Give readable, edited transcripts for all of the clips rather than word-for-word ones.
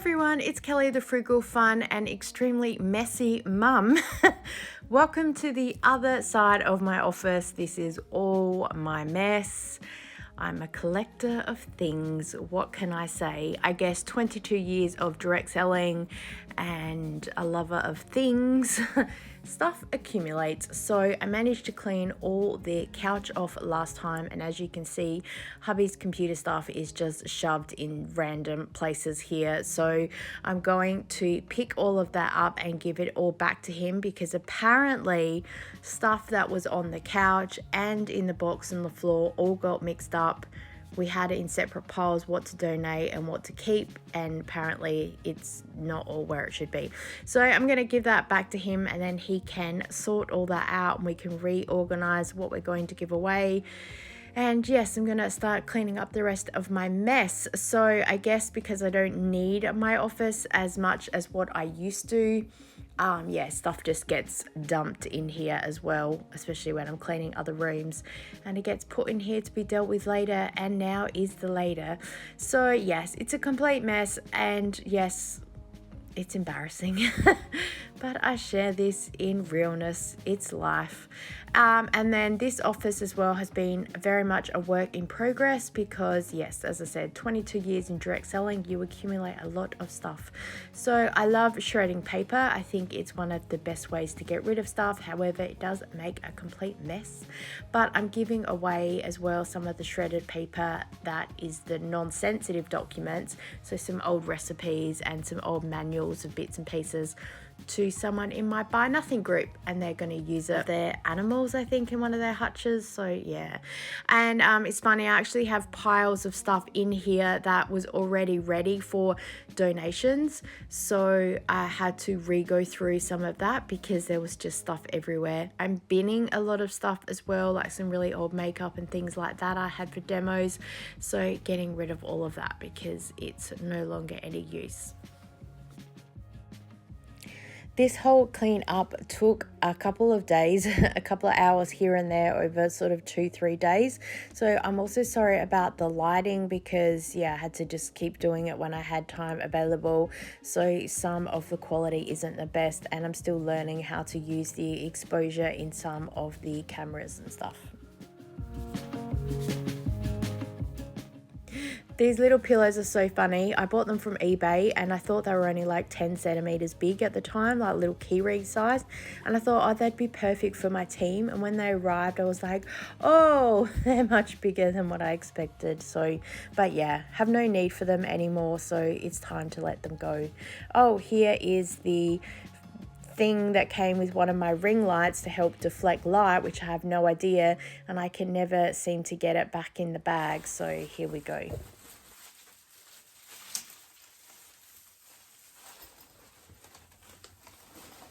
everyone, it's Kelly, the Frugal Fun and extremely messy mum. Welcome to the other side of my office. This is all my mess. I'm a collector of things. What can I say? I guess 22 years of direct selling and a lover of things. Stuff accumulates. So I managed to clean all the couch off last time, and as you can see, hubby's computer stuff is just shoved in random places here. So I'm going to pick all of that up and give it all back to him, because apparently stuff that was on the couch and in the box on the floor all got mixed up. We had it in separate piles, what to donate and what to keep, and apparently it's not all where it should be. So I'm going to give that back to him, and then he can sort all that out and we can reorganize what we're going to give away. And yes, I'm going to start cleaning up the rest of my mess. So I guess because I don't need my office as much as what I used to, stuff just gets dumped in here as well, especially when I'm cleaning other rooms, and it gets put in here to be dealt with later, and now is the later. So yes, it's a complete mess, and yes, it's embarrassing, but I share this in realness. It's life. And then this office as well has been very much a work in progress, because yes, as I said, 22 years in direct selling, you accumulate a lot of stuff. So I love shredding paper. I think it's one of the best ways to get rid of stuff. However, it does make a complete mess, but I'm giving away as well some of the shredded paper that is the non-sensitive documents. So some old recipes and some old manuals of bits and pieces to someone in my Buy Nothing group, and they're going to use it. Their animals, I think, in one of their hutches. So yeah, and it's funny, I actually have piles of stuff in here that was already ready for donations, so I had to re-go through some of that because there was just stuff everywhere. I'm binning a lot of stuff as well, like some really old makeup and things like that I had for demos, so getting rid of all of that because it's no longer any use. This whole clean up took a couple of days, a couple of hours here and there over sort of 2-3 days. So I'm also sorry about the lighting, because I had to just keep doing it when I had time available. So some of the quality isn't the best, and I'm still learning how to use the exposure in some of the cameras and stuff. These little pillows are so funny. I bought them from eBay, and I thought they were only like 10 centimeters big at the time, like little keyring size. And I thought, oh, they'd be perfect for my team. And when they arrived, I was like, oh, they're much bigger than what I expected. So, but yeah, have no need for them anymore. So it's time to let them go. Oh, here is the thing that came with one of my ring lights to help deflect light, which I have no idea, and I can never seem to get it back in the bag. So here we go.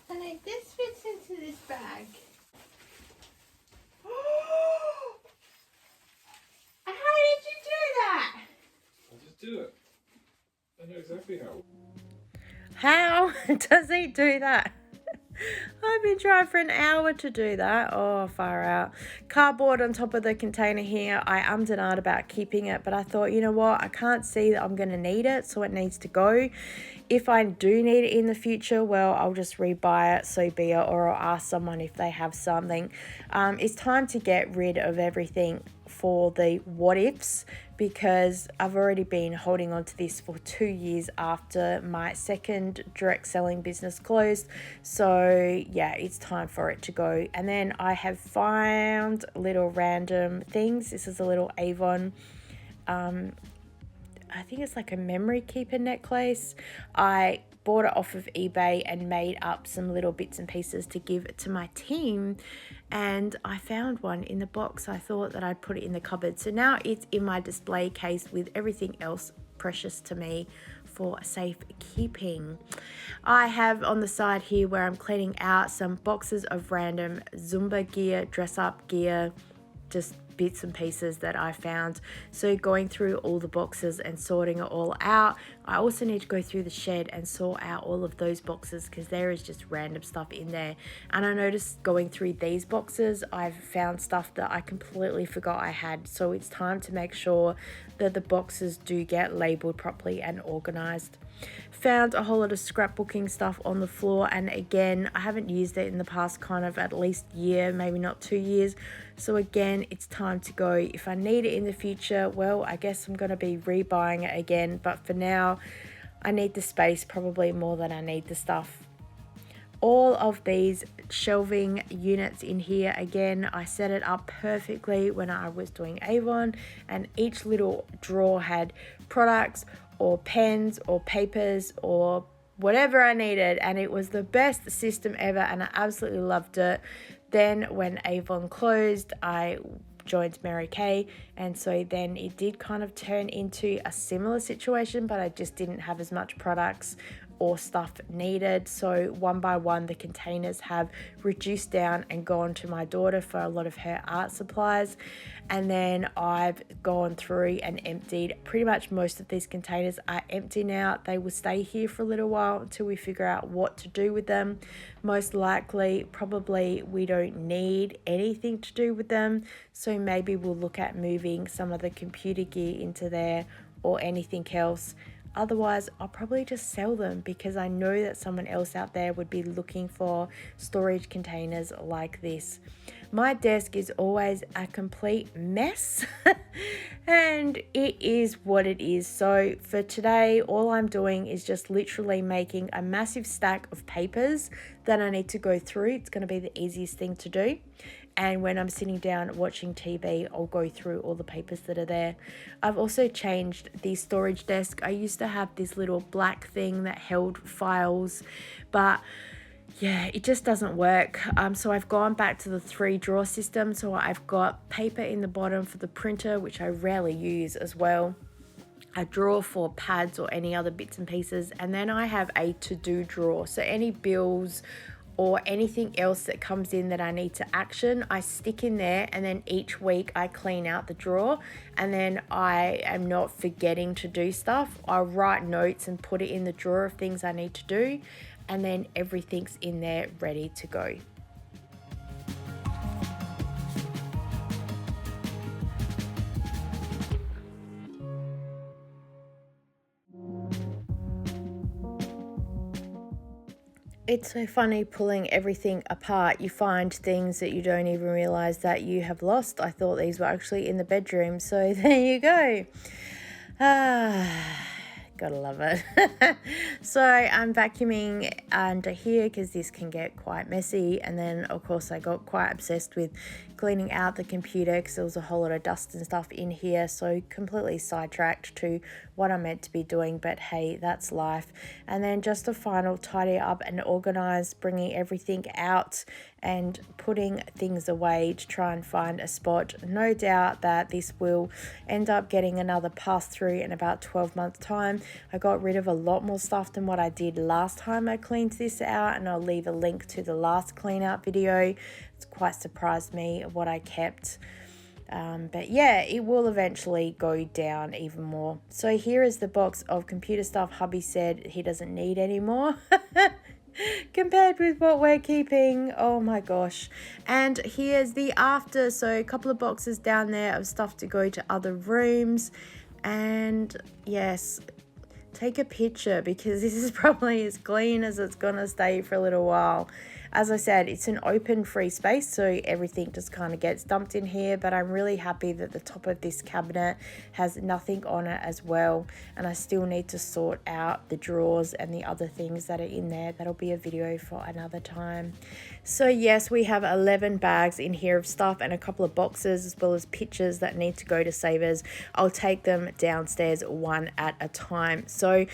Honey, this fits into this bag. How did you do that? I just do it. I know exactly how. How does he do that? I've been trying for an hour to do that. Oh, far out. Cardboard on top of the container here. I ummed and ahed about keeping it, but I thought, you know what? I can't see that I'm going to need it, so it needs to go. If I do need it in the future, well, I'll just rebuy it, so be it, or I'll ask someone if they have something. It's time to get rid of everything for the what ifs, because I've already been holding on to this for 2 years after my second direct selling business closed. So yeah, it's time for it to go. And then I have found little random things. This is a little Avon, I think it's like a memory keeper necklace. I bought it off of eBay and made up some little bits and pieces to give to my team, and I found one in the box. I thought that I'd put it in the cupboard, so now it's in my display case with everything else precious to me for safe keeping. I have on the side here, where I'm cleaning out, some boxes of random Zumba gear, dress up gear, just bits and pieces that I found. So going through all the boxes and sorting it all out. I also need to go through the shed and sort out all of those boxes, because there is just random stuff in there. And I noticed going through these boxes, I've found stuff that I completely forgot I had. So it's time to make sure that the boxes do get labeled properly and organized. Found a whole lot of scrapbooking stuff on the floor, and again, I haven't used it in the past kind of at least year, maybe not 2 years. So again, it's time to go. If I need it in the future, well, I guess I'm going to be rebuying it again. But for now, I need the space probably more than I need the stuff. All of these shelving units in here, again, I set it up perfectly when I was doing Avon, and each little drawer had products or pens or papers or whatever I needed, and it was the best system ever, and I absolutely loved it. Then when Avon closed, I joined Mary Kay, and so then it did kind of turn into a similar situation, but I just didn't have as much products or stuff needed. So one by one, the containers have reduced down and gone to my daughter for a lot of her art supplies. And then I've gone through and emptied pretty much most of these containers are empty now. They will stay here for a little while until we figure out what to do with them. Most likely, probably we don't need anything to do with them. So maybe we'll look at moving some of the computer gear into there or anything else. Otherwise, I'll probably just sell them because I know that someone else out there would be looking for storage containers like this. My desk is always a complete mess and it is what it is. So for today, all I'm doing is just literally making a massive stack of papers that I need to go through. It's going to be the easiest thing to do. And when I'm sitting down watching TV, I'll go through all the papers that are there. I've also changed the storage desk. I used to have this little black thing that held files, but yeah, it just doesn't work. So I've gone back to the 3-drawer system. So I've got paper in the bottom for the printer, which I rarely use as well. A drawer for pads or any other bits and pieces. And then I have a to-do drawer. So any bills or anything else that comes in that I need to action, I stick in there, and then each week I clean out the drawer, and then I am not forgetting to do stuff. I write notes and put it in the drawer of things I need to do, and then everything's in there ready to go. It's so funny pulling everything apart. You find things that you don't even realize that you have lost. I thought these were actually in the bedroom, so there you go. Gotta love it. So I'm vacuuming under here because this can get quite messy, and then of course I got quite obsessed with cleaning out the computer because there was a whole lot of dust and stuff in here, so completely sidetracked to what I'm meant to be doing, but hey, that's life. And then just a final tidy up and organize, bringing everything out and putting things away to try and find a spot. No doubt that this will end up getting another pass through in about 12 months time. I got rid of a lot more stuff than what I did last time I cleaned this out, and I'll leave a link to the last clean out video. It's quite surprised me what I kept. But yeah, it will eventually go down even more. So here is the box of computer stuff hubby said he doesn't need anymore. Compared with what we're keeping. Oh my gosh. And here's the after. So a couple of boxes down there of stuff to go to other rooms. And yes, take a picture because this is probably as clean as it's gonna stay for a little while. As I said, it's an open free space, so everything just kind of gets dumped in here, but I'm really happy that the top of this cabinet has nothing on it as well, and I still need to sort out the drawers and the other things that are in there. That'll be a video for another time. So yes, we have 11 bags in here of stuff and a couple of boxes as well as pictures that need to go to Savers. I'll take them downstairs one at a time. So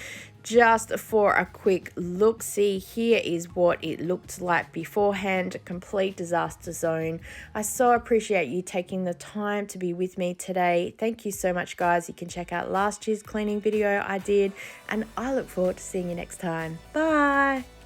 just for a quick look, see, here is what it looked like beforehand. A complete disaster zone. I so appreciate you taking the time to be with me today. Thank you so much, guys. You can check out last year's cleaning video I did, and I look forward to seeing you next time. Bye.